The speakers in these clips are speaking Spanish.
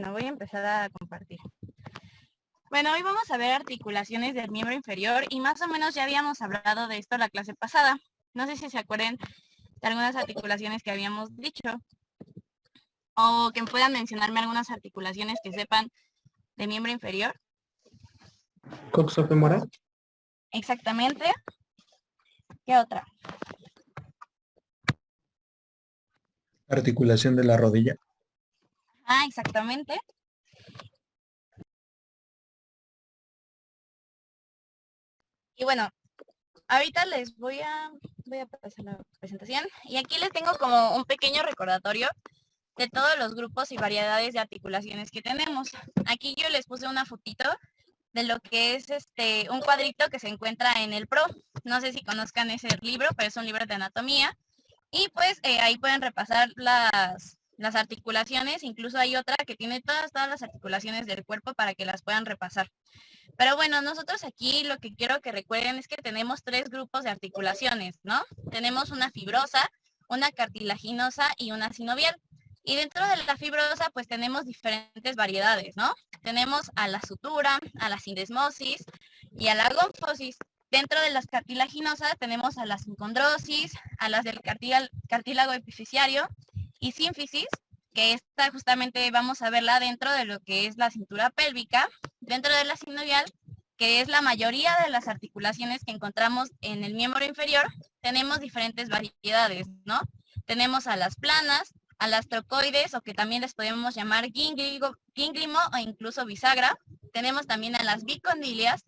Bueno, voy a empezar a compartir. Bueno, hoy vamos a ver articulaciones del miembro inferior y más o menos ya habíamos hablado de esto la clase pasada. No sé si se acuerdan de algunas articulaciones que habíamos dicho o que puedan mencionarme algunas articulaciones que sepan de miembro inferior. Coxofemoral. Exactamente. ¿Qué otra? Articulación de la rodilla. Ah, exactamente. Y bueno, ahorita les voy a pasar la presentación y aquí les tengo como un pequeño recordatorio de todos los grupos y variedades de articulaciones que tenemos. Aquí yo les puse una fotito de lo que es un cuadrito que se encuentra en el PRO. No sé si conozcan ese libro, pero es un libro de anatomía. Y pues ahí pueden repasar las articulaciones. Incluso hay otra que tiene todas las articulaciones del cuerpo para que las puedan repasar. Pero bueno, nosotros aquí lo que quiero que recuerden es que tenemos 3 grupos de articulaciones, ¿no? Tenemos una fibrosa, una cartilaginosa y una sinovial. Y dentro de la fibrosa, pues tenemos diferentes variedades, ¿no? Tenemos a la sutura, a la sindesmosis y a la gonfosis. Dentro de las cartilaginosas tenemos a la sincondrosis, a las del cartílago epifisiario y sínfisis, que esta justamente vamos a verla dentro de lo que es la cintura pélvica. Dentro de la sinovial, que es la mayoría de las articulaciones que encontramos en el miembro inferior, tenemos diferentes variedades, ¿no? Tenemos a las planas, a las trocoides, o que también les podemos llamar gínglimo o incluso bisagra. Tenemos también a las bicondilias,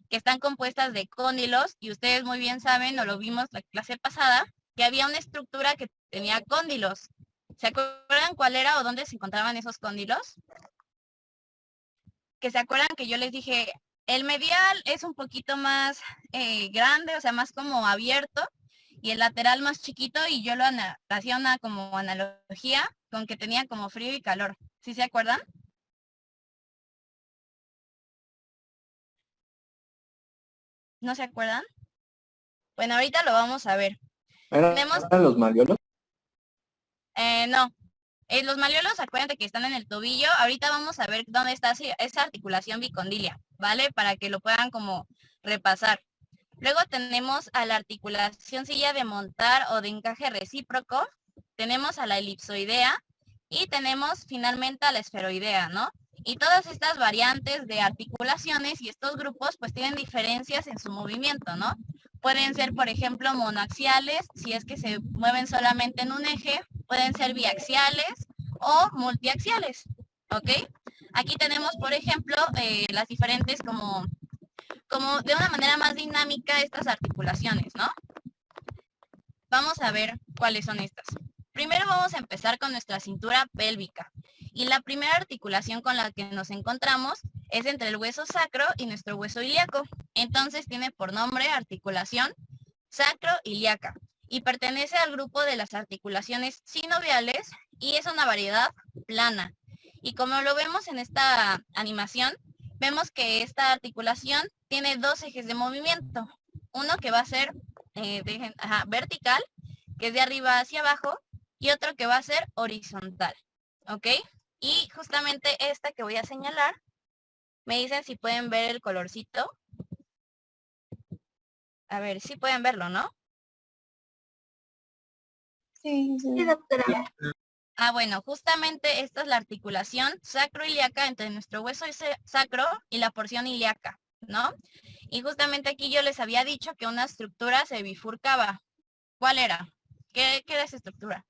que están compuestas de cóndilos, y ustedes muy bien saben, o lo vimos la clase pasada, que había una estructura que tenía cóndilos. ¿Se acuerdan cuál era o dónde se encontraban esos cóndilos? Que se acuerdan que yo les dije, el medial es un poquito más grande, o sea, más como abierto, y el lateral más chiquito, y yo lo hacía una como analogía con que tenía como frío y calor. ¿Sí se acuerdan? ¿No se acuerdan? Bueno, ahorita lo vamos a ver. Tenemos... ¿Eran los maliolos? No. Los malleolos, acuérdense que están en el tobillo. Ahorita vamos a ver dónde está esa articulación bicondilia, ¿vale? Para que lo puedan como repasar. Luego tenemos a la articulación silla de montar o de encaje recíproco. Tenemos a la elipsoidea y tenemos finalmente a la esferoidea, ¿no? Y todas estas variantes de articulaciones y estos grupos pues tienen diferencias en su movimiento, ¿no? Pueden ser, por ejemplo, monoaxiales, si es que se mueven solamente en un eje. Pueden ser biaxiales o multiaxiales, ¿ok? Aquí tenemos, por ejemplo, las diferentes como de una manera más dinámica estas articulaciones, ¿no? Vamos a ver cuáles son estas. Primero vamos a empezar con nuestra cintura pélvica. Y la primera articulación con la que nos encontramos es entre el hueso sacro y nuestro hueso ilíaco. Entonces tiene por nombre articulación sacro-ilíaca y pertenece al grupo de las articulaciones sinoviales y es una variedad plana. Y como lo vemos en esta animación, vemos que esta articulación tiene 2 ejes de movimiento. Uno que va a ser vertical, que es de arriba hacia abajo, y otro que va a ser horizontal, ¿ok? Y justamente esta que voy a señalar, me dicen si pueden ver el colorcito. A ver, sí pueden verlo, ¿no? Sí, doctora. Ah, bueno, justamente esta es la articulación sacroiliaca entre nuestro hueso sacro y la porción ilíaca, ¿no? Y justamente aquí yo les había dicho que una estructura se bifurcaba. ¿Cuál era? ¿Qué era esa estructura?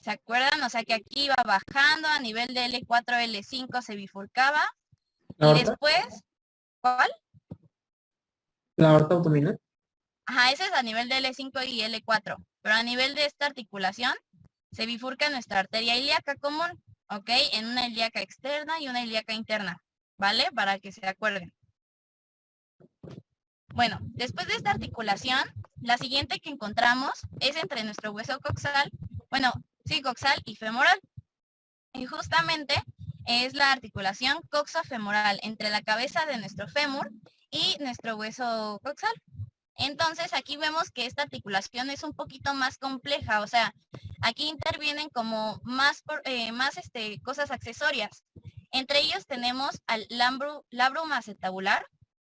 ¿Se acuerdan? O sea que aquí iba bajando a nivel de L4, L5 se bifurcaba. Y después, ¿cuál? La aorta abdominal. Ajá, ese es a nivel de L5 y L4. Pero a nivel de esta articulación se bifurca nuestra arteria ilíaca común, ¿ok? En una ilíaca externa y una ilíaca interna, ¿vale? Para que se acuerden. Bueno, después de esta articulación, la siguiente que encontramos es entre nuestro hueso coxal, bueno, sí, coxal y femoral. Y justamente es la articulación coxofemoral entre la cabeza de nuestro fémur y nuestro hueso coxal. Entonces aquí vemos que esta articulación es un poquito más compleja, o sea, aquí intervienen como más, cosas accesorias. Entre ellos tenemos al labrum acetabular,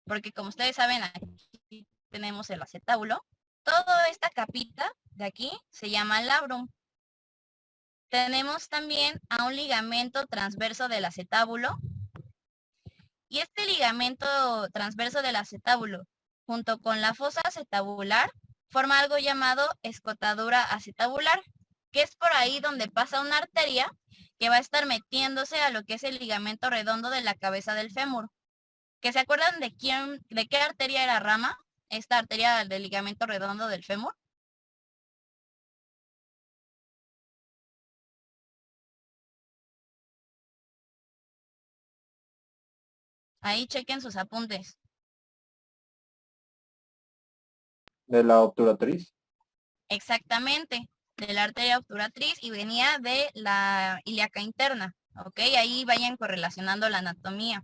porque como ustedes saben, aquí tenemos el acetábulo. Toda esta capita de aquí se llama labrum. Tenemos también a un ligamento transverso del acetábulo. Y este ligamento transverso del acetábulo, junto con la fosa acetabular, forma algo llamado escotadura acetabular, que es por ahí donde pasa una arteria que va a estar metiéndose a lo que es el ligamento redondo de la cabeza del fémur. ¿Que se acuerdan de qué arteria era rama? Esta arteria del ligamento redondo del fémur. Ahí chequen sus apuntes. ¿De la obturatriz? Exactamente, de la arteria obturatriz y venía de la ilíaca interna, ¿ok? Ahí vayan correlacionando la anatomía.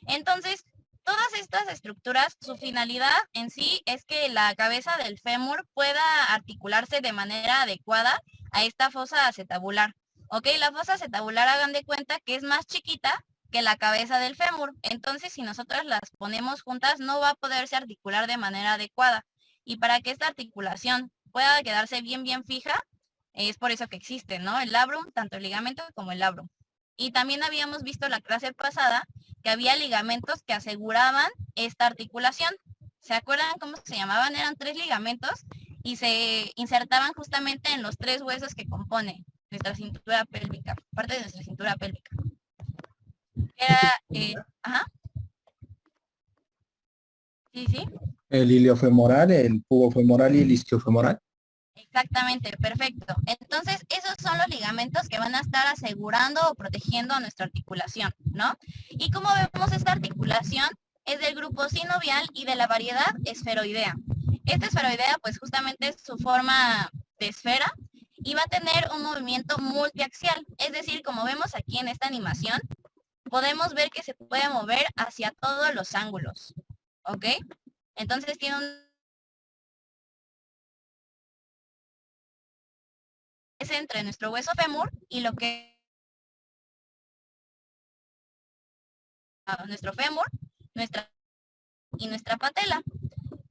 Entonces, todas estas estructuras, su finalidad en sí es que la cabeza del fémur pueda articularse de manera adecuada a esta fosa acetabular, ¿ok? La fosa acetabular, hagan de cuenta que es más chiquita que la cabeza del fémur. Entonces, si nosotros las ponemos juntas, no va a poderse articular de manera adecuada. Y para que esta articulación pueda quedarse bien fija, es por eso que existe, ¿no? El labrum, tanto el ligamento como el labrum. Y también habíamos visto la clase pasada que había ligamentos que aseguraban esta articulación. ¿Se acuerdan cómo se llamaban? Eran 3 ligamentos y se insertaban justamente en los 3 huesos que componen nuestra cintura pélvica, parte de nuestra cintura pélvica. Era, ajá. Sí. El iliofemoral, el pubofemoral y el isquiofemoral. Exactamente, perfecto. Entonces, esos son los ligamentos que van a estar asegurando o protegiendo a nuestra articulación, ¿no? Y como vemos, esta articulación es del grupo sinovial y de la variedad esferoidea. Esta esferoidea, pues justamente es su forma de esfera y va a tener un movimiento multiaxial. Es decir, como vemos aquí en esta animación, podemos ver que se puede mover hacia todos los ángulos, ¿ok? Entonces tiene un es entre nuestro hueso fémur y lo que nuestro fémur, nuestra patela.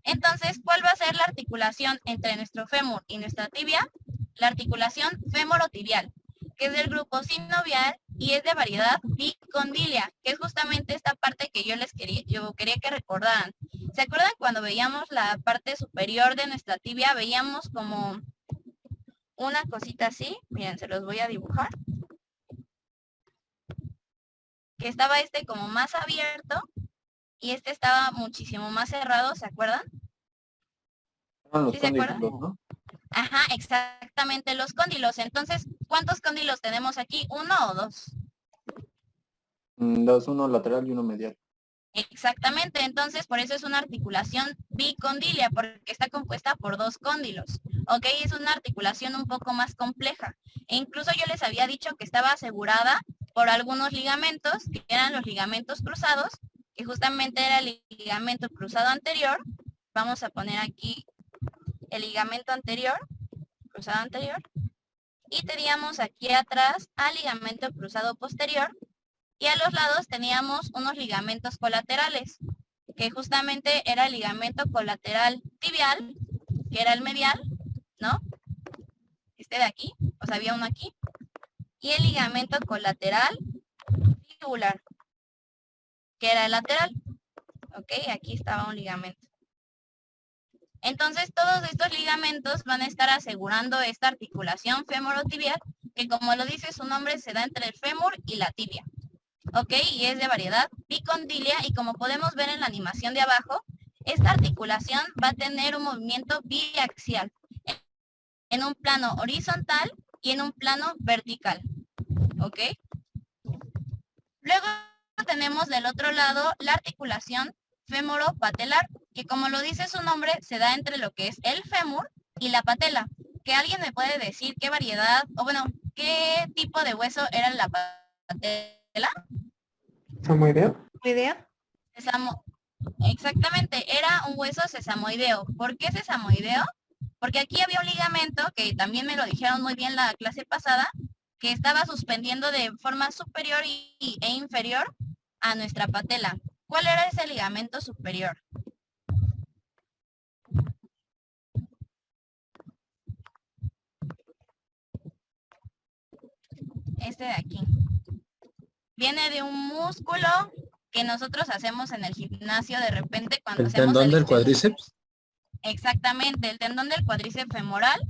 Entonces, ¿cuál va a ser la articulación entre nuestro fémur y nuestra tibia? La articulación femorotibial, que es del grupo sinovial y es de variedad bicondilia, que es justamente esta parte que yo quería que recordaran. ¿Se acuerdan cuando veíamos la parte superior de nuestra tibia? Veíamos como una cosita así, miren, se los voy a dibujar, que estaba como más abierto y este estaba muchísimo más cerrado, ¿se acuerdan? Los ¿Sí se acuerdan? cóndilos, ¿no? Ajá, exactamente, los cóndilos. Entonces, ¿cuántos cóndilos tenemos aquí? ¿1 o 2? 2, uno lateral y uno medial. Exactamente, entonces por eso es una articulación bicondilia, porque está compuesta por 2 cóndilos. Ok, es una articulación un poco más compleja. E incluso yo les había dicho que estaba asegurada por algunos ligamentos, que eran los ligamentos cruzados, que justamente era el ligamento cruzado anterior. Vamos a poner aquí el ligamento anterior, cruzado anterior. Y teníamos aquí atrás al ligamento cruzado posterior. Y a los lados teníamos unos ligamentos colaterales, que justamente era el ligamento colateral tibial, que era el medial, ¿no? Este de aquí, o sea, había uno aquí. Y el ligamento colateral tibular, que era el lateral. Ok, aquí estaba un ligamento. Entonces, todos estos ligamentos van a estar asegurando esta articulación femorotibial, que como lo dice su nombre, se da entre el fémur y la tibia. Ok, y es de variedad bicondilia, y como podemos ver en la animación de abajo, esta articulación va a tener un movimiento biaxial, en un plano horizontal y en un plano vertical. Ok. Luego tenemos del otro lado la articulación femoropatelar, que como lo dice su nombre, se da entre lo que es el fémur y la patela. ¿Que alguien me puede decir qué variedad, o bueno, qué tipo de hueso era la patela? ¿Samoideo? Exactamente, era un hueso sesamoideo. ¿Por qué sesamoideo? Porque aquí había un ligamento, que también me lo dijeron muy bien la clase pasada, que estaba suspendiendo de forma superior e inferior a nuestra patela. ¿Cuál era ese ligamento superior? Este de aquí. Viene de un músculo que nosotros hacemos en el gimnasio de repente cuando ¿El hacemos tendón del ejercicio. cuádriceps? Exactamente, el tendón del cuádriceps femoral.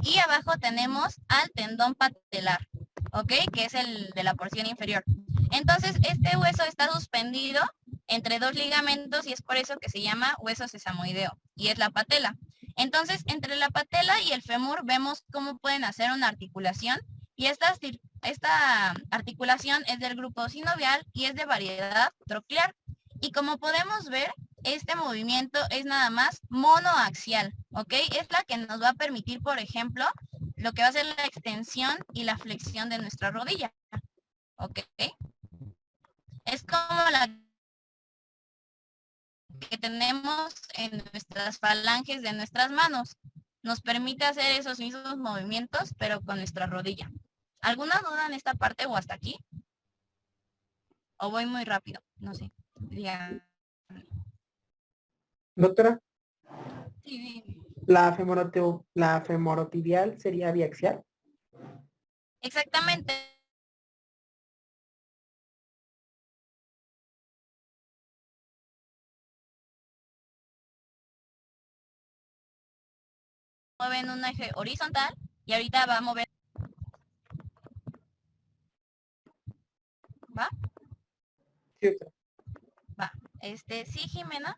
Y abajo tenemos al tendón patelar, ¿ok? Que es el de la porción inferior. Entonces, este hueso está suspendido entre dos ligamentos y es por eso que se llama hueso sesamoideo. Y es la patela. Entonces, entre la patela y el fémur vemos cómo pueden hacer una articulación. Y esta articulación es del grupo sinovial y es de variedad troclear. Y como podemos ver, este movimiento es nada más monoaxial, ¿ok? Es la que nos va a permitir, por ejemplo, lo que va a ser la extensión y la flexión de nuestra rodilla, ¿ok? Es como la que tenemos en nuestras falanges de nuestras manos. Nos permite hacer esos mismos movimientos, pero con nuestra rodilla. ¿Alguna duda en esta parte o hasta aquí? ¿O voy muy rápido? No sé. Ya. Doctora, Sí, la femorotibial sería biaxial. exactamente. Mueve en un eje horizontal y ahorita va a mover. ¿Va? Sí, doctora. Va. Sí, Jimena.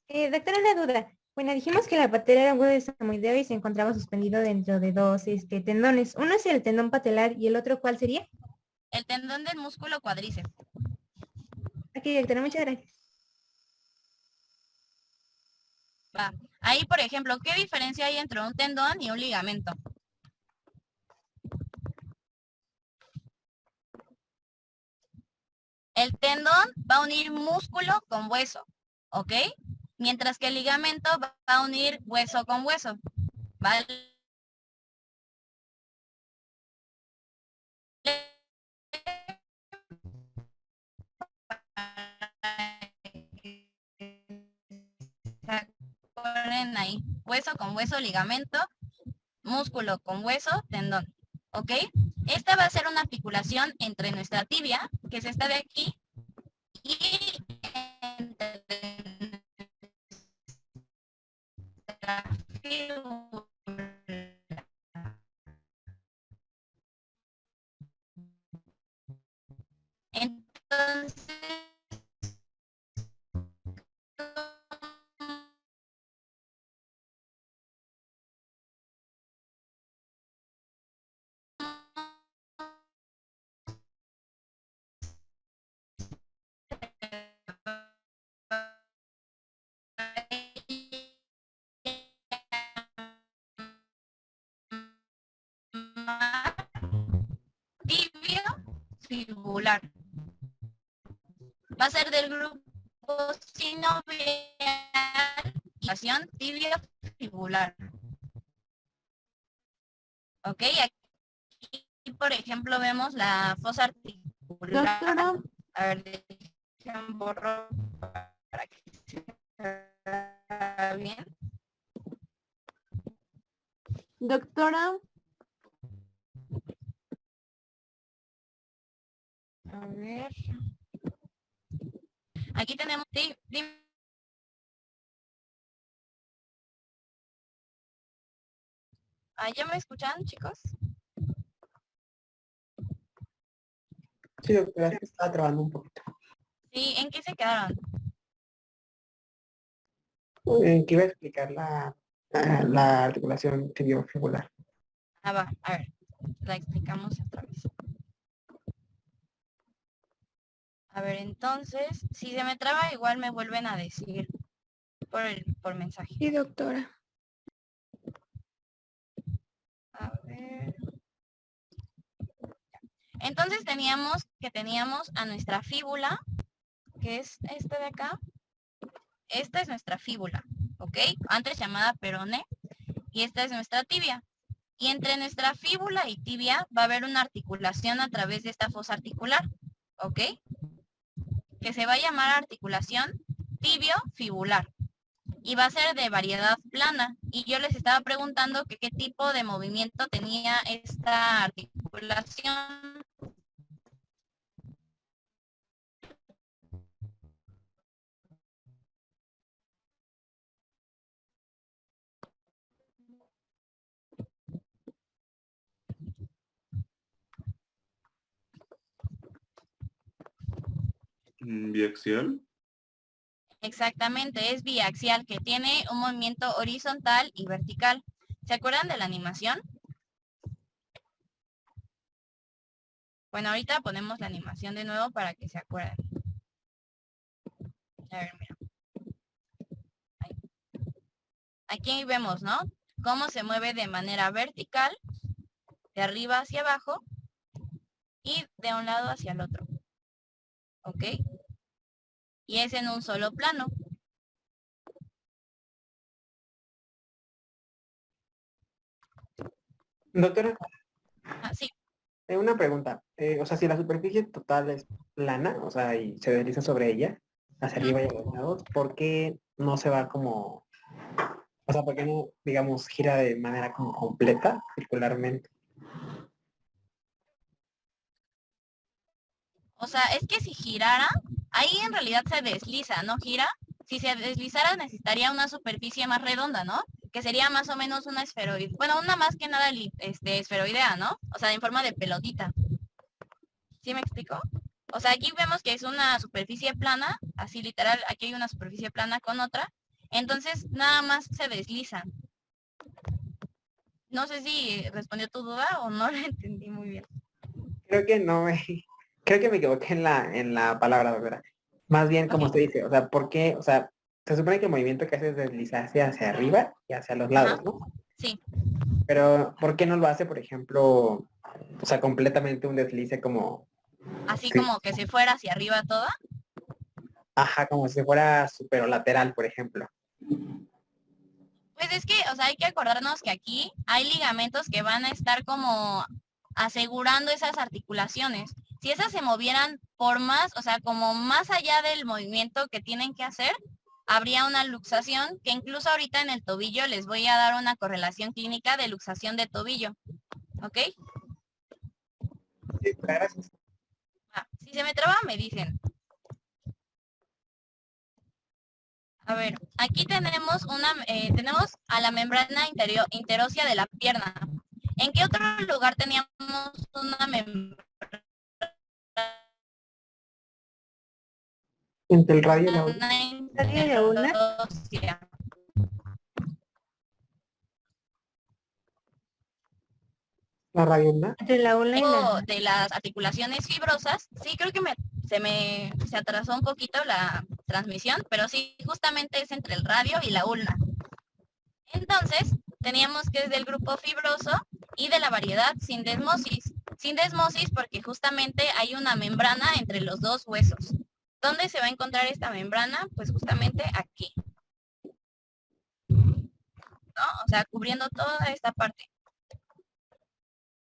Doctora, una duda. Bueno, dijimos que la patela era un hueso sesamoideo y se encontraba suspendido dentro de dos tendones. Uno es el tendón patelar y el otro, ¿cuál sería? El tendón del músculo cuádriceps. Aquí, doctora, muchas gracias. Va. Ahí, por ejemplo, ¿qué diferencia hay entre un tendón y un ligamento? El tendón va a unir músculo con hueso, ¿ok? Mientras que el ligamento va a unir hueso con hueso, ¿vale? Ponen ahí, hueso con hueso, ligamento, músculo con hueso, tendón, ¿ok? Esta va a ser una articulación entre nuestra tibia, que es esta de aquí, y entre nuestra fíbula. Entonces, tibio fibular. Va a ser del grupo sinovial tibio fibular. Ok, aquí por ejemplo vemos la fosa articular. Doctora. A ver, dejen borro para que se vea bien. Doctora. A ver. Aquí tenemos, sí, dime. ¿Ya me escuchan, chicos? Sí, doctora, es que estaba trabajando un poquito. Sí, ¿en qué se quedaron? Que iba a explicar la articulación tibiofibular. Va, a ver, la explicamos otra vez. A ver, entonces, si se me traba, igual me vuelven a decir por mensaje. Sí, doctora. A ver. Entonces teníamos a nuestra fíbula, que es esta de acá. Esta es nuestra fíbula, ¿ok? Antes llamada perone. y esta es nuestra tibia. Y entre nuestra fíbula y tibia va a haber una articulación a través de esta fosa articular, ¿ok? Que se va a llamar articulación tibio-fibular. Y va a ser de variedad plana. Y yo les estaba preguntando que qué tipo de movimiento tenía esta articulación. Biaxial. Exactamente, es biaxial, que tiene un movimiento horizontal y vertical. ¿Se acuerdan de la animación? Bueno, ahorita ponemos la animación de nuevo para que se acuerden. A ver, mira. Ahí. Aquí vemos, ¿no? Cómo se mueve de manera vertical, de arriba hacia abajo y de un lado hacia el otro. ¿Ok? Y es en un solo plano. Doctora, Así. una pregunta. O sea, si la superficie total es plana, o sea, y se desliza sobre ella, hacia arriba y a los lados, ¿por qué no se va como, o sea, por qué no, digamos, gira de manera como completa, circularmente? O sea, es que si girara, ahí en realidad se desliza, ¿no gira? Si se deslizara necesitaría una superficie más redonda, ¿no? Que sería más o menos una esferoide. Bueno, una más que nada esferoidea, ¿no? O sea, en forma de pelotita. ¿Sí me explico? O sea, aquí vemos que es una superficie plana, así literal, aquí hay una superficie plana con otra. Entonces, nada más se deslizan. No sé si respondió tu duda o no lo entendí muy bien. Creo que no me, creo que me equivoqué en la palabra, doctora. Más bien, como Ok. usted dice, o sea, ¿por qué? O sea, se supone que el movimiento que hace es deslizarse hacia arriba y hacia los lados, ¿no? Sí. Pero, ¿por qué no lo hace, por ejemplo, o sea, completamente un deslice como, Así sí, como que se fuera hacia arriba toda. ajá, como si fuera superolateral, por ejemplo? Pues es que, o sea, hay que acordarnos que aquí hay ligamentos que van a estar como asegurando esas articulaciones. Si esas se movieran por más, o sea, como más allá del movimiento que tienen que hacer, habría una luxación, que incluso ahorita en el tobillo les voy a dar una correlación clínica de luxación de tobillo. ¿Ok? Sí, gracias. Si se me traba, me dicen. A ver, aquí tenemos a la membrana interósea de la pierna. ¿En qué otro lugar teníamos una membrana Entre el radio y la otra. Radio y la ulna. interósea? La radiola. Entre la ulna y la... De las articulaciones fibrosas, sí creo que se atrasó un poquito la transmisión, pero sí, justamente es entre el radio y la ulna. Entonces, teníamos que es del grupo fibroso y de la variedad sindesmosis. Sindesmosis porque justamente hay una membrana entre los dos huesos. ¿Dónde se va a encontrar esta membrana? Pues justamente aquí. ¿No? O sea, cubriendo toda esta parte.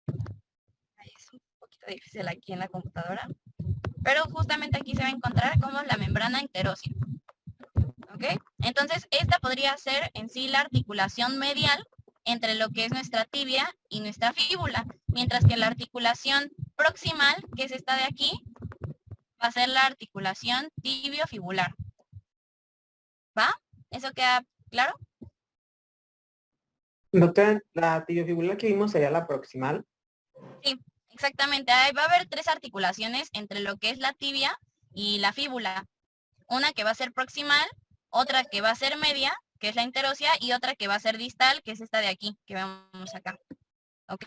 Es un poquito difícil aquí en la computadora. Pero justamente aquí se va a encontrar como la membrana interósea. ¿Ok? Entonces, esta podría ser en sí la articulación medial entre lo que es nuestra tibia y nuestra fíbula, mientras que la articulación proximal, que es esta de aquí, va a ser la articulación tibio-fibular. ¿Va? ¿Eso queda claro? Doctora, la tibiofibular que vimos sería la proximal. Sí, exactamente. Ahí va a haber tres articulaciones entre lo que es la tibia y la fíbula. Una que va a ser proximal, otra que va a ser media, que es la interósea, y otra que va a ser distal, que es esta de aquí, que vemos acá. ¿Ok?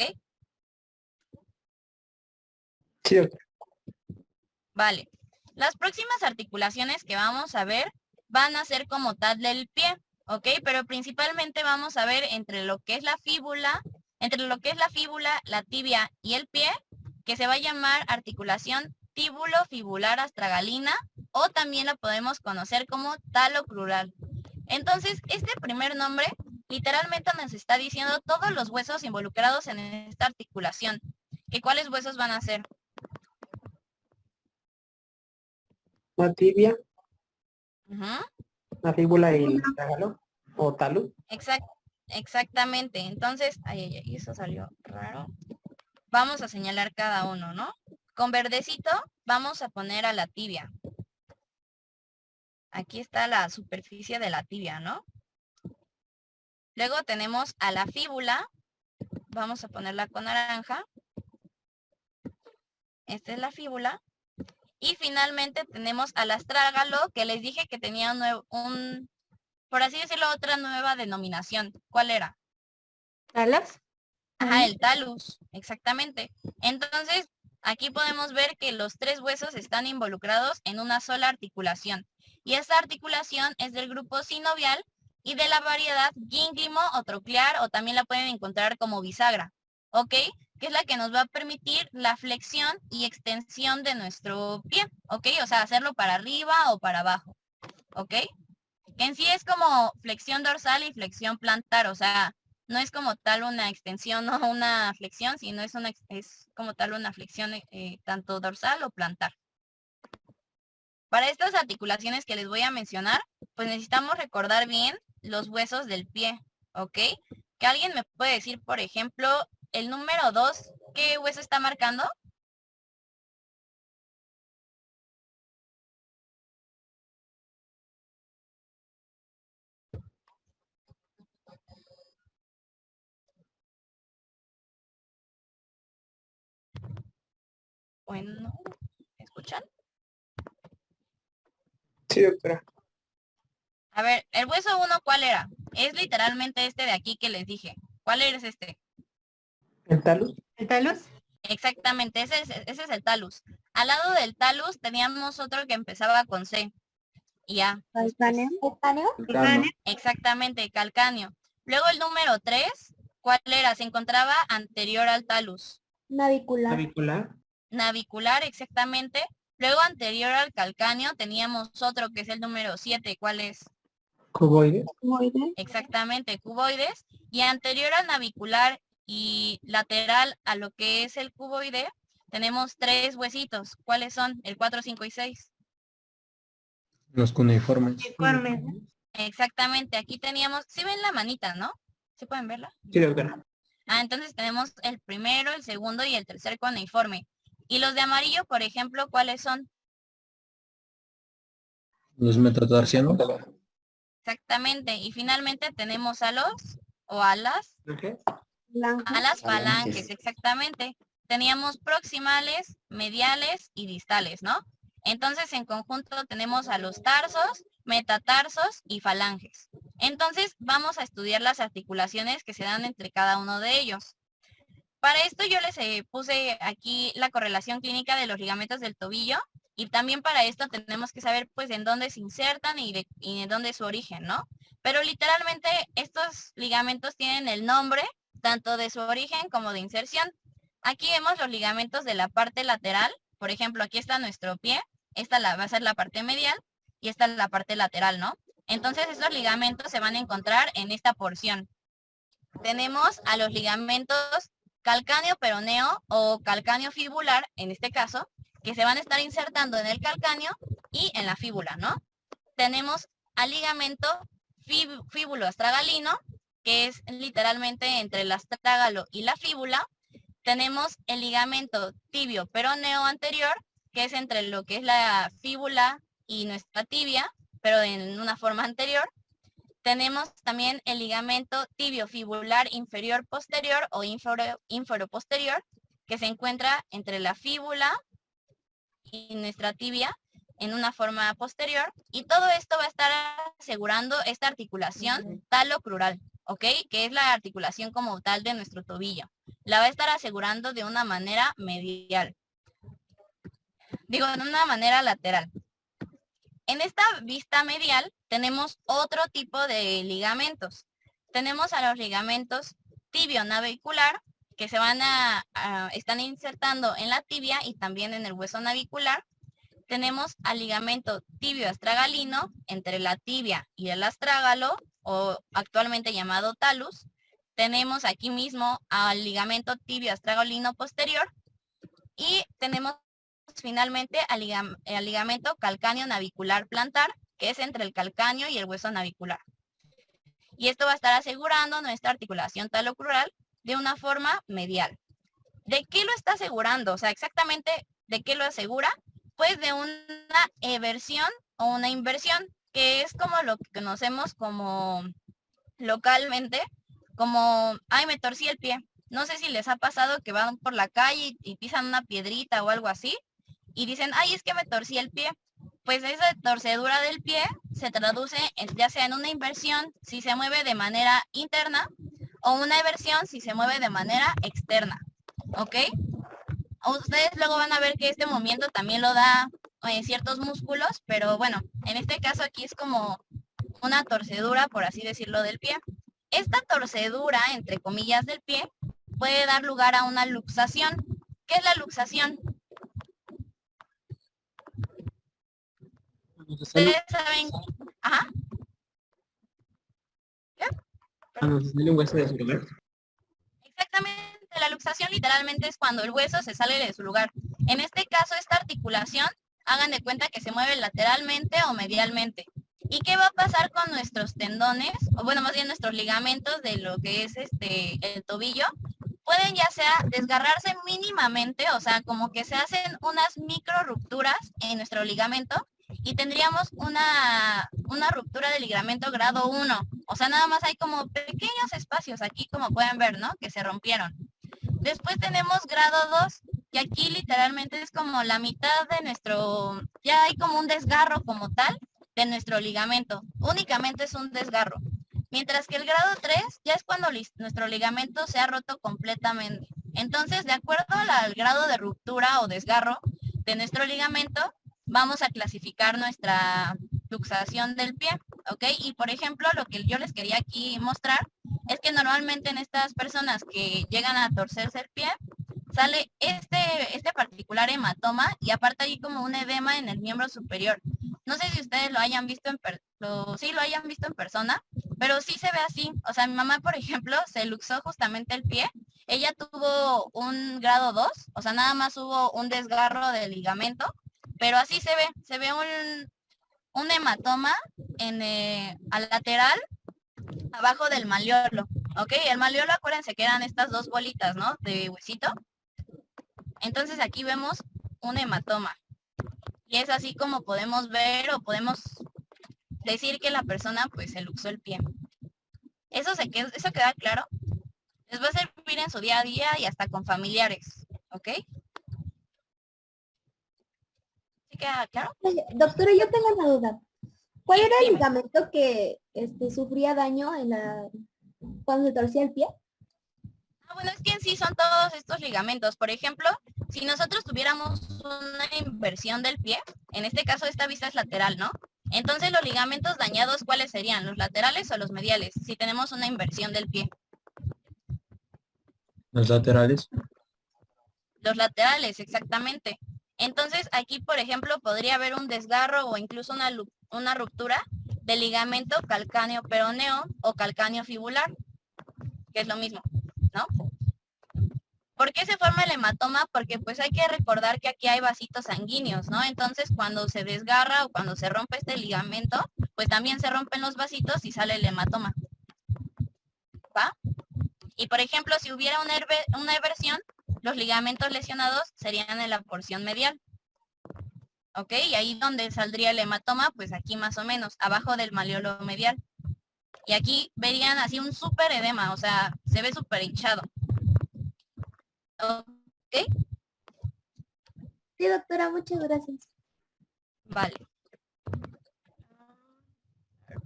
Sí, doctora. Vale. Las próximas articulaciones que vamos a ver van a ser como tal del pie, ¿ok? Pero principalmente vamos a ver entre lo que es la fíbula, la tibia y el pie, que se va a llamar articulación tíbulo-fibular astragalina, o también la podemos conocer como talocrural. Entonces, este primer nombre literalmente nos está diciendo todos los huesos involucrados en esta articulación. ¿Que cuáles huesos van a ser? La tibia, Ujú, la fíbula y el trágalo, o talus. exactamente. Entonces, ay, eso salió raro. Vamos a señalar cada uno, ¿no? Con verdecito vamos a poner a la tibia. Aquí está la superficie de la tibia, ¿no? Luego tenemos a la fíbula. Vamos a ponerla con naranja. Esta es la fíbula. Y finalmente tenemos al astrágalo, que les dije que tenía por así decirlo, otra nueva denominación. ¿Cuál era? ¿Talas? Ajá, el talus, exactamente. Entonces, aquí podemos ver que los tres huesos están involucrados en una sola articulación. Y esta articulación es del grupo sinovial y de la variedad gínglimo o troclear, o también la pueden encontrar como bisagra, ¿ok? Que es la que nos va a permitir la flexión y extensión de nuestro pie, ¿ok? O sea, hacerlo para arriba o para abajo, ¿ok? Que en sí es como flexión dorsal y flexión plantar, o sea, no es como tal una extensión o una flexión, sino es como tal una flexión tanto dorsal o plantar. Para estas articulaciones que les voy a mencionar, pues necesitamos recordar bien los huesos del pie, ¿ok? Que alguien me puede decir, por ejemplo, el número 2, ¿qué hueso está marcando? Bueno, ¿me escuchan? Sí, doctora. A ver, el hueso 1, ¿cuál era? Es literalmente este de aquí que les dije. ¿Cuál es este? ¿El talus? ¿El talus? Exactamente, ese es el talus. Al lado del talus teníamos otro que empezaba con C. Y ya. ¿Calcáneo? Calcáneo. Exactamente, calcáneo. Luego el número 3, ¿cuál era? Se encontraba anterior al talus. Navicular. Navicular. Navicular, exactamente. Luego anterior al calcáneo teníamos otro que es el número 7. ¿Cuál es? Cuboide. Exactamente, cuboides. Y anterior al navicular y lateral a lo que es el cuboide, tenemos 3 huesitos. ¿Cuáles son? El 4, 5 y 6. Los cuneiformes. Informes. Exactamente, aquí teníamos, ¿sí ven la manita, no? ¿Sí pueden verla? Sí, doctora. Ah, entonces tenemos el primero, el segundo y el tercer cuneiforme. Y los de amarillo, por ejemplo, ¿cuáles son? Los metatarsianos. Exactamente. Y finalmente tenemos a los, o a las Falanges. falanges, exactamente. Teníamos proximales, mediales y distales, ¿no? Entonces, en conjunto tenemos a los tarsos, metatarsos y falanges. Entonces, vamos a estudiar las articulaciones que se dan entre cada uno de ellos. Para esto yo les puse aquí la correlación clínica de los ligamentos del tobillo, y también para esto tenemos que saber pues en dónde se insertan y de dónde es su origen, ¿no? Pero literalmente estos ligamentos tienen el nombre tanto de su origen como de inserción. Aquí vemos los ligamentos de la parte lateral. Por ejemplo, aquí está nuestro pie. Esta va a ser la parte medial y esta es la parte lateral, ¿no? Entonces estos ligamentos se van a encontrar en esta porción. Tenemos a los ligamentos calcáneo peroneo o calcáneo fibular, en este caso, que se van a estar insertando en el calcáneo y en la fíbula, ¿no? Tenemos al ligamento fíbulo-astragalino, que es literalmente entre el astrágalo y la fíbula. Tenemos el ligamento tibio peroneo anterior, que es entre lo que es la fíbula y nuestra tibia, pero en una forma anterior. Tenemos también el ligamento tibio-fibular inferior posterior o ínfero-posterior, que se encuentra entre la fíbula y nuestra tibia en una forma posterior. Y todo esto va a estar asegurando esta articulación talocrural, ¿ok? Que es la articulación como tal de nuestro tobillo. La va a estar asegurando de una manera medial. Digo, de una manera lateral. En esta vista medial tenemos otro tipo de ligamentos. Tenemos a los ligamentos tibio-navicular, que se van están insertando en la tibia y también en el hueso navicular. Tenemos al ligamento tibio-astragalino entre la tibia y el astrágalo o actualmente llamado talus. Tenemos aquí mismo al ligamento tibio astragolino posterior y tenemos finalmente al ligamento calcáneo navicular plantar, que es entre el calcáneo y el hueso navicular. Y esto va a estar asegurando nuestra articulación talocrural de una forma medial. ¿De qué lo está asegurando? O sea, exactamente ¿de qué lo asegura? Pues de una eversión o una inversión, que es como lo que conocemos como localmente, como, ay, me torcí el pie. No sé si les ha pasado que van por la calle y pisan una piedrita o algo así, y dicen, ay, es que me torcí el pie. Pues esa torcedura del pie se traduce ya sea en una inversión si se mueve de manera interna o una eversión si se mueve de manera externa, ¿ok? Ustedes luego van a ver que este movimiento también lo da ciertos músculos, pero bueno, en este caso aquí es como una torcedura, por así decirlo, del pie. Esta torcedura, entre comillas, del pie, puede dar lugar a una luxación. ¿Qué es la luxación? Ustedes saben... Ajá. Cuando se sale un hueso de su lugar. Exactamente, la luxación literalmente es cuando el hueso se sale de su lugar. En este caso, esta articulación, hagan de cuenta que se mueve lateralmente o medialmente. ¿Y qué va a pasar con nuestros tendones? O bueno, más bien nuestros ligamentos de lo que es el tobillo. Pueden ya sea desgarrarse mínimamente, o sea, como que se hacen unas micro rupturas en nuestro ligamento y tendríamos una ruptura de ligamento grado 1. O sea, nada más hay como pequeños espacios aquí, como pueden ver, ¿no? Que se rompieron. Después tenemos grado 2, y aquí literalmente es como la mitad de nuestro, ya hay como un desgarro como tal de nuestro ligamento. Únicamente es un desgarro. Mientras que el grado 3 ya es cuando nuestro ligamento se ha roto completamente. Entonces, de acuerdo al grado de ruptura o desgarro de nuestro ligamento, vamos a clasificar nuestra luxación del pie, ¿ok? Y por ejemplo, lo que yo les quería aquí mostrar es que normalmente en estas personas que llegan a torcerse el pie, sale este particular hematoma y aparte hay como un edema en el miembro superior. No sé si ustedes lo hayan visto sí lo hayan visto en persona, pero sí se ve así. O sea, mi mamá, por ejemplo, se luxó justamente el pie. Ella tuvo un grado 2, o sea, nada más hubo un desgarro del ligamento, pero así se ve un hematoma al lateral, abajo del malleolo, ¿ok? El malleolo, acuérdense que eran estas dos bolitas, ¿no? De huesito. Entonces aquí vemos un hematoma. Y es así como podemos ver o podemos decir que la persona pues se luxó el pie. ¿Eso queda claro? Les va a servir en su día a día y hasta con familiares, ¿ok? ¿Sí queda claro? Oye, doctora, yo tengo una duda. ¿Cuál Sí, era el dime. ligamento que sufría daño cuando se torcía el pie? Bueno, es que en sí son todos estos ligamentos. Por ejemplo, si nosotros tuviéramos una inversión del pie, en este caso esta vista es lateral, ¿no? Entonces los ligamentos dañados, ¿cuáles serían? ¿Los laterales o los mediales? Si tenemos una inversión del pie. Los laterales. Los laterales, exactamente. Entonces aquí, por ejemplo, podría haber un desgarro o incluso una ruptura del ligamento calcáneo peroneo o calcáneo fibular, que es lo mismo, ¿no? ¿Por qué se forma el hematoma? Porque pues hay que recordar que aquí hay vasitos sanguíneos, ¿no? Entonces cuando se desgarra o cuando se rompe este ligamento, pues también se rompen los vasitos y sale el hematoma. ¿Va? Y por ejemplo, si hubiera una eversión, los ligamentos lesionados serían en la porción medial. ¿Ok? Y ahí donde saldría el hematoma, pues aquí más o menos, abajo del malleolo medial. Y aquí verían así un súper edema, o sea, se ve súper hinchado. ¿Ok? Sí, doctora, muchas gracias. Vale.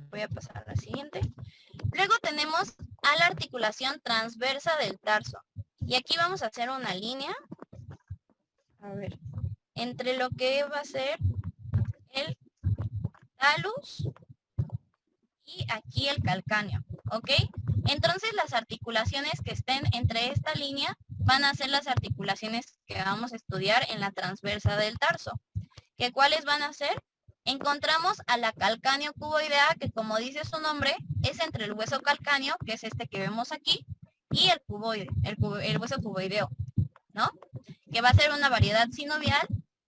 Voy a pasar a la siguiente. Luego tenemos a la articulación transversa del tarso. Y aquí vamos a hacer una línea. A ver. Entre lo que va a ser el talus y aquí el calcáneo. ¿Ok? Entonces las articulaciones que estén entre esta línea van a ser las articulaciones que vamos a estudiar en la transversa del tarso. ¿Que cuáles van a ser? encontramos a la calcáneo cuboidea, que como dice su nombre, es entre el hueso calcáneo, que es este que vemos aquí, y el cuboide, el hueso cuboideo, ¿no? Que va a ser una variedad sinovial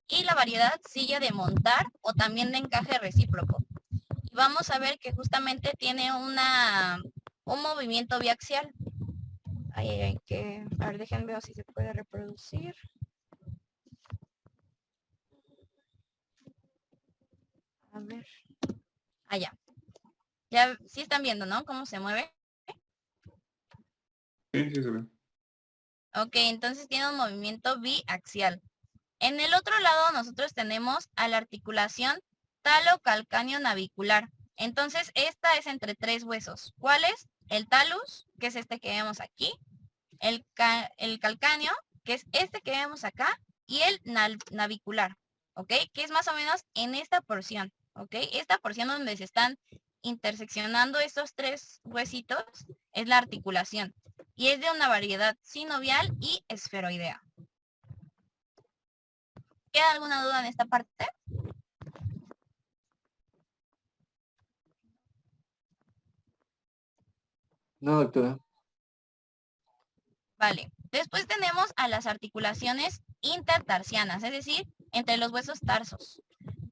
y la variedad silla de montar o también de encaje recíproco. Y vamos a ver que justamente tiene un movimiento biaxial. Hay que, a ver, déjenme ver si se puede reproducir. A ver. Allá. Ya, sí están viendo, ¿no? Cómo se mueve. Sí, sí se ve. Ok, entonces tiene un movimiento biaxial. En el otro lado nosotros tenemos a la articulación talocalcáneo navicular. Entonces esta es entre tres huesos. ¿Cuál es? El talus, que es este que vemos aquí. El calcáneo, que es este que vemos acá. Y el navicular, ¿ok? Que es más o menos en esta porción, ¿ok? Esta porción donde se están interseccionando estos tres huesitos es la articulación. Y es de una variedad sinovial y esferoidea. ¿Queda alguna duda en esta parte? No, doctora. Vale. Después tenemos a las articulaciones intertarsianas, es decir, entre los huesos tarsos,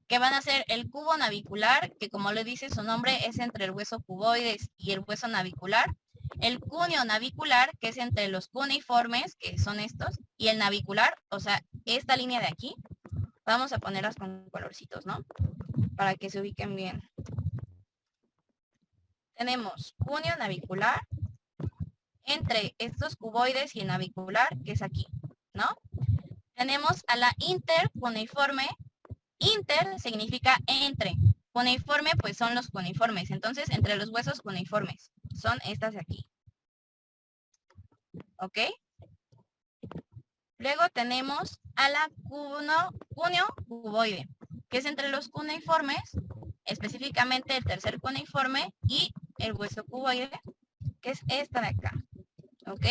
que van a ser el cubo navicular, que como le dice su nombre, es entre el hueso cuboides y el hueso navicular. El cuneo navicular, que es entre los cuneiformes, que son estos, y el navicular, o sea, esta línea de aquí. Vamos a ponerlas con colorcitos, ¿no? Para que se ubiquen bien. Tenemos cuneo navicular entre estos cuboides y el navicular, que es aquí, ¿no? Tenemos a la intercuneiforme. Inter significa entre. Cuneiforme, pues son los cuneiformes. Entonces, entre los huesos cuneiformes. Son estas de aquí. ¿Ok? Luego tenemos a la cuneo cuboide, que es entre los cuneiformes, específicamente el tercer cuneiforme y el hueso cuboide, que es esta de acá. ¿Ok?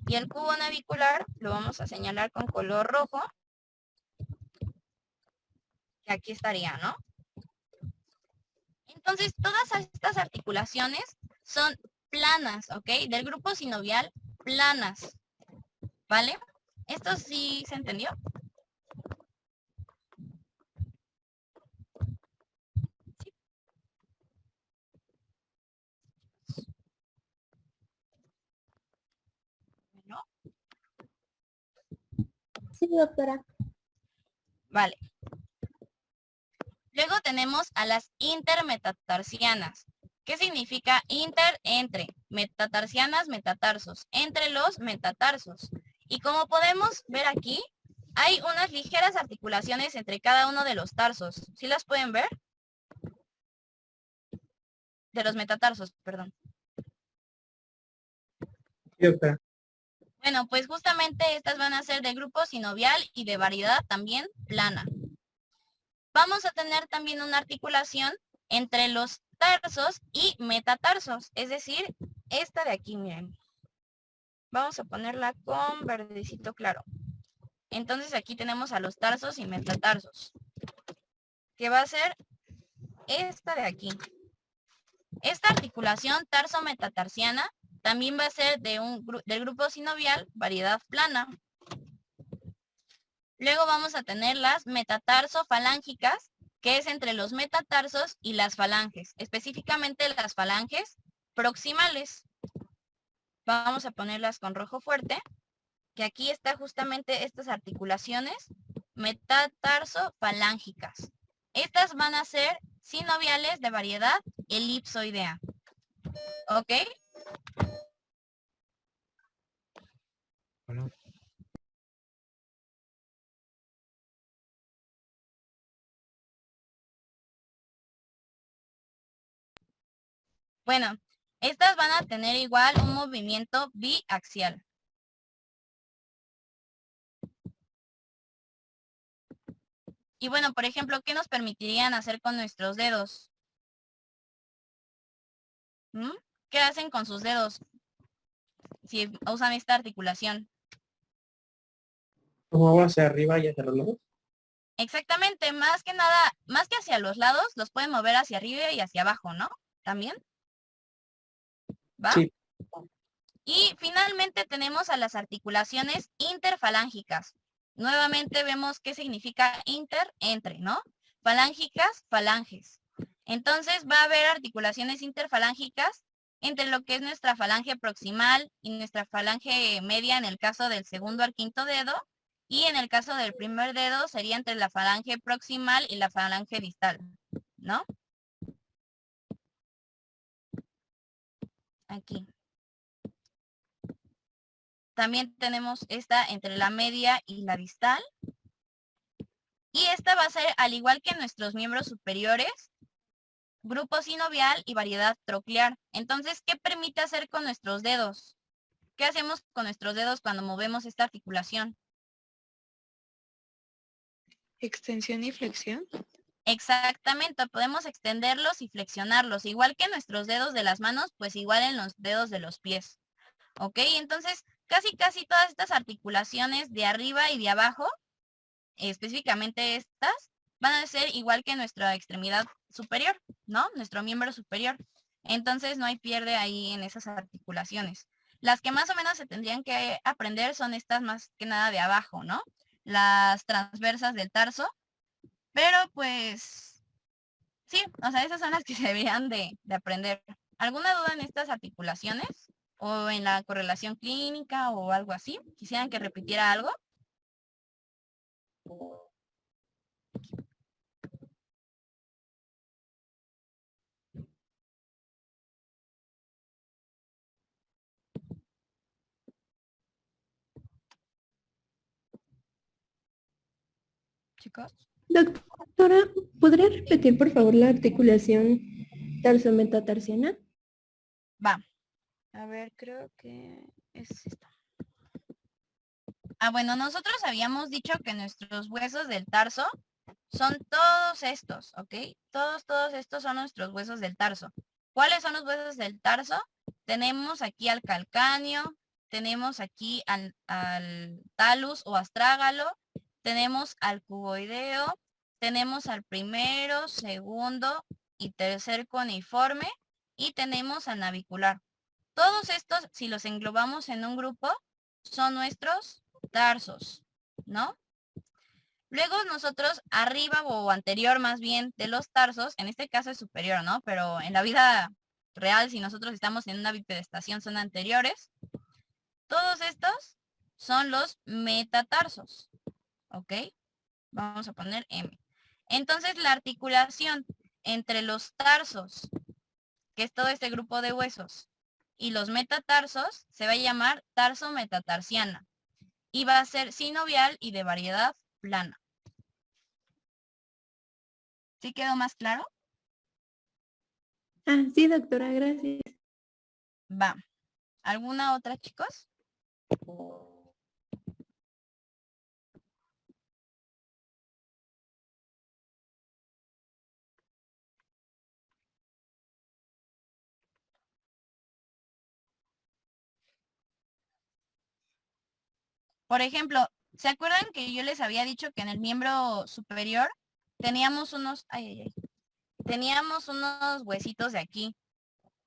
Y el cubo navicular lo vamos a señalar con color rojo, que aquí estaría, ¿no? Entonces, todas estas articulaciones son planas, ¿ok? Del grupo sinovial, planas, ¿vale? ¿Esto sí se entendió? Sí. ¿No? Sí, doctora. Vale. Luego tenemos a las intermetatarsianas. ¿Qué significa inter? Entre. Metatarsianas, metatarsos. Entre los metatarsos. Y como podemos ver aquí, hay unas ligeras articulaciones entre cada uno de los tarsos. ¿Sí las pueden ver? De los metatarsos, perdón. Sí, doctora. Bueno, pues justamente estas van a ser de grupo sinovial y de variedad también plana. Vamos a tener también una articulación entre los tarsos y metatarsos, es decir, esta de aquí, miren. Vamos a ponerla con verdecito claro. Entonces aquí tenemos a los tarsos y metatarsos, que va a ser esta de aquí. Esta articulación tarso-metatarsiana también va a ser del grupo sinovial, variedad plana. Luego vamos a tener las metatarsofalángicas, que es entre los metatarsos y las falanges, específicamente las falanges proximales. Vamos a ponerlas con rojo fuerte, que aquí está justamente estas articulaciones metatarsofalángicas. Estas van a ser sinoviales de variedad elipsoidea. ¿Ok? Bueno. Bueno, estas van a tener igual un movimiento biaxial. Y bueno, por ejemplo, ¿qué nos permitirían hacer con nuestros dedos? ¿Mm? ¿Qué hacen con sus dedos si usan esta articulación? ¿Cómo hago hacia arriba y hacia los lados? Exactamente, más que nada, más que hacia los lados, los pueden mover hacia arriba y hacia abajo, ¿no? También. ¿Va? Sí. Y finalmente tenemos a las articulaciones interfalángicas. Nuevamente vemos qué significa inter, entre, ¿no? Falángicas, falanges. Entonces va a haber articulaciones interfalángicas entre lo que es nuestra falange proximal y nuestra falange media en el caso del segundo al quinto dedo. Y en el caso del primer dedo sería entre la falange proximal y la falange distal, ¿no? Aquí. También tenemos esta entre la media y la distal. Y esta va a ser, al igual que nuestros miembros superiores, grupo sinovial y variedad troclear. Entonces, ¿qué permite hacer con nuestros dedos? ¿Qué hacemos con nuestros dedos cuando movemos esta articulación? Extensión y flexión. Exactamente, podemos extenderlos y flexionarlos, igual que nuestros dedos de las manos, pues igual en los dedos de los pies. ¿Ok? Entonces, casi todas estas articulaciones de arriba y de abajo, específicamente estas, van a ser igual que nuestra extremidad superior, ¿no? Nuestro miembro superior. Entonces no hay pierde ahí en esas articulaciones. Las que más o menos se tendrían que aprender son estas más que nada de abajo, ¿no? Las transversas del tarso. Pero pues, sí, o sea, esas son las que se deberían de aprender. ¿Alguna duda en estas articulaciones? ¿O en la correlación clínica o algo así? ¿Quisieran que repitiera algo? Chicos. Doctora, ¿podría repetir por favor la articulación tarsometatarsiana? Va. A ver, creo que es esto. Ah, bueno, nosotros habíamos dicho que nuestros huesos del tarso son todos estos, ¿ok? Todos estos son nuestros huesos del tarso. ¿Cuáles son los huesos del tarso? Tenemos aquí al calcáneo, tenemos aquí al talus o astrágalo, tenemos al cuboideo, tenemos al primero, segundo y tercer cuneiforme y tenemos al navicular. Todos estos, si los englobamos en un grupo, son nuestros tarsos, ¿no? Luego nosotros arriba o anterior más bien de los tarsos, en este caso es superior, ¿no? Pero en la vida real, si nosotros estamos en una bipedestación, son anteriores. Todos estos son los metatarsos, ¿ok? Vamos a poner M. Entonces la articulación entre los tarsos, que es todo este grupo de huesos, y los metatarsos, se va a llamar tarso-metatarsiana. Y va a ser sinovial y de variedad plana. ¿Sí quedó más claro? Ah, sí, doctora, gracias. Va. ¿Alguna otra, chicos? Por ejemplo, ¿se acuerdan que yo les había dicho que en el miembro superior teníamos unos, teníamos unos huesitos de aquí?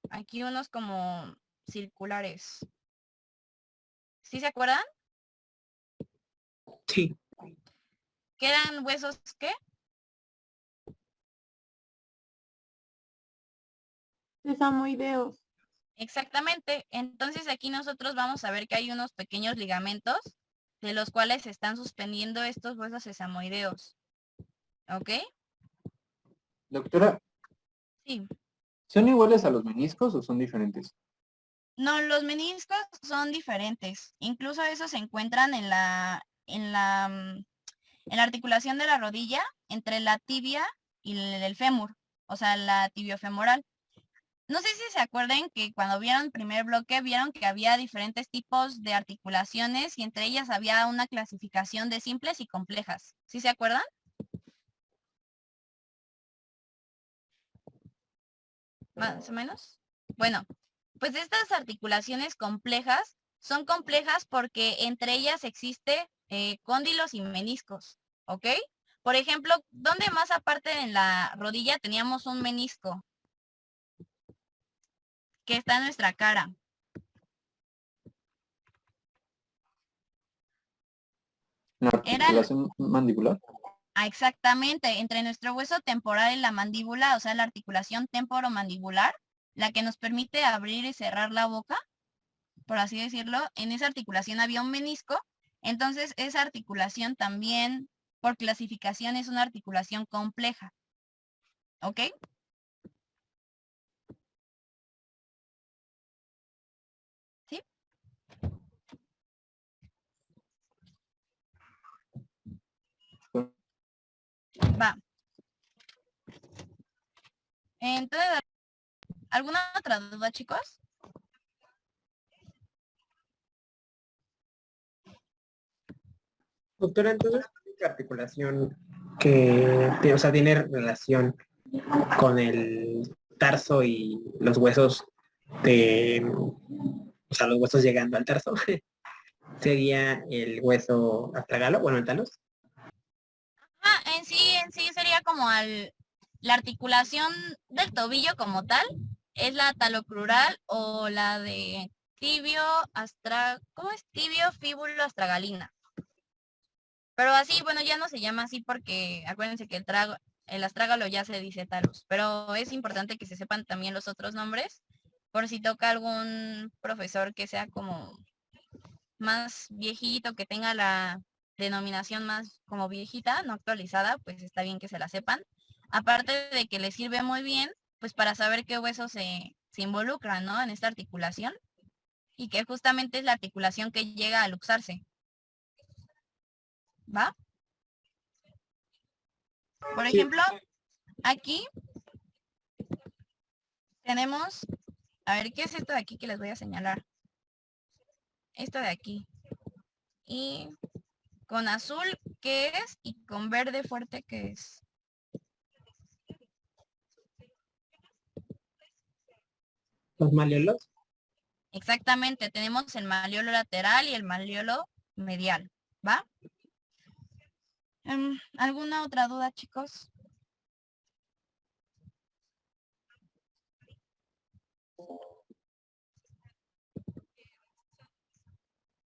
Aquí unos como circulares. ¿Sí se acuerdan? Sí. ¿Qué eran huesos qué? Sesamoideos. Exactamente. Entonces aquí nosotros vamos a ver que hay unos pequeños ligamentos de los cuales se están suspendiendo estos huesos sesamoideos. ¿Ok? Doctora, Sí. ¿son iguales a los meniscos o son diferentes? No, los meniscos son diferentes. Incluso esos se encuentran en la articulación de la rodilla entre la tibia y el fémur, o sea, la tibiofemoral. No sé si se acuerdan que cuando vieron el primer bloque, vieron que había diferentes tipos de articulaciones y entre ellas había una clasificación de simples y complejas. ¿Sí se acuerdan? Más o menos. Bueno, pues estas articulaciones complejas son complejas porque entre ellas existe cóndilos y meniscos, ¿ok? Por ejemplo, ¿dónde más aparte en la rodilla teníamos un menisco? Que está en nuestra cara. La Era articulación mandibular. exactamente, entre nuestro hueso temporal y la mandíbula, o sea, la articulación temporomandibular, la que nos permite abrir y cerrar la boca, por así decirlo, en esa articulación había un menisco, entonces esa articulación también, por clasificación, es una articulación compleja. ¿Ok? ¿Sí? Va. Entonces, ¿alguna otra duda, chicos? Doctora, entonces, la única articulación que, o sea, tiene relación con el tarso y los huesos de, o sea, los huesos llegando al tarso, sería el hueso astragalo, bueno, el talus. Ah, en sí sería como la articulación del tobillo como tal, es la talocrural o la de tibio ¿cómo es? Tibio fíbulo astragalina. Pero así, bueno, ya no se llama así porque acuérdense que el astrágalo ya se dice talus, pero es importante que se sepan también los otros nombres por si toca algún profesor que sea como más viejito, que tenga la denominación más como viejita, no actualizada, pues está bien que se la sepan. Aparte de que les sirve muy bien, pues para saber qué huesos se involucran, ¿no? En esta articulación y que justamente es la articulación que llega a luxarse. ¿Va? Por Sí. ejemplo, aquí tenemos, a ver, ¿qué es esto de aquí que les voy a señalar? Esto de aquí. Y con azul, ¿qué es? Y con verde fuerte, ¿qué es? Los malleolos. Exactamente, tenemos el maleolo lateral y el maleolo medial, ¿va? ¿Alguna otra duda, chicos?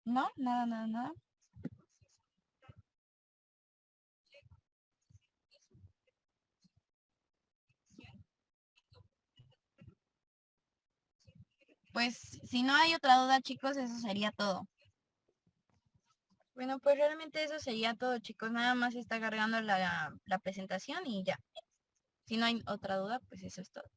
¿No? Nada, nada, nada. Pues si no hay otra duda, chicos, eso sería todo. Bueno, pues realmente eso sería todo, chicos. Nada más está cargando la presentación y ya. Si no hay otra duda, pues eso es todo.